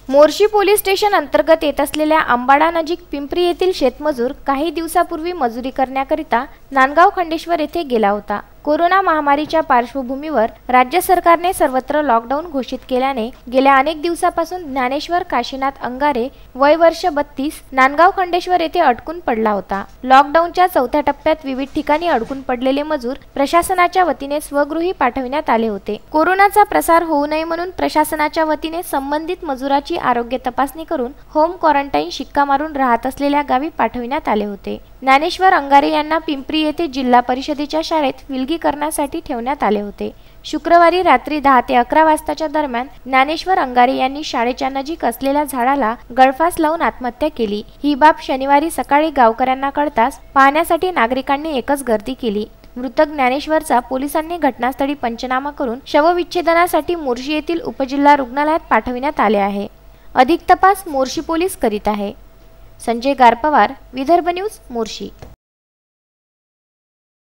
Morshi police station अंतर्गत येत असलेल्या अंबाडा नजीक पिंपरी येथील शेतमजूर काही दिवसापूर्वी मजुरी करण्याकरिता नांदगाव खंडेश्वर येथे गेला होता। कोरोना महामारीच्या पार्श्वभूमीवर राज्य सरकारने सर्वत्र लॉकडाऊन घोषित केल्याने गेल्या अनेक दिवसापासून ज्ञानेश्वर काशीनाथ अंगारे वय वर्ष 32 नांदगाव खंडेश्वर येथे अडकून पडला होता। लॉकडाऊनच्या चौथ्या टप्प्यात विविध ठिकाणी अडकून पडलेले मजूर प्रशासनाच्या वतीने स्वगृही पाठविण्यात आले होते। कोरोनाचा प्रसार होऊ नये म्हणून प्रशासनाच्या वतीने संबंधित मजुराची आरोग्य तपासणी करून होम क्वारंटाईन शिक्का मारून राहत असलेल्या गावी पाठविण्यात आले होते। ज्ञानेश्वर अंगारे यांना पिंपरी येथे जिल्हा परिषदेच्या शाळेत विलगीकरणासाठी ठेवण्यात आले होते। शुक्रवारी रात्री 10 ते 11 वाजताच्या दरम्यान ज्ञानेश्वर अंगारे यांनी शाळेच्या नजीक असलेल्या झाडाला गळफास लावून आत्महत्या केली। ही बाब शनिवारी सकाळी गावकऱ्यांना कळताच पाहण्यासाठी नागरिकांनी एकच गर्दी केली। मृतक ज्ञानेश्वरचा पोलिसांनी घटनास्थळी पंचनामा करून शवविच्छेदनासाठी मोर्शी येथील उपजिल्हा रुग्णालयात पाठविण्यात आले आहे। अधिक तपास मोर्शी पोलीस करीत आहे। संजय गारपवार, विदर्भ न्यूज, मोर्शी।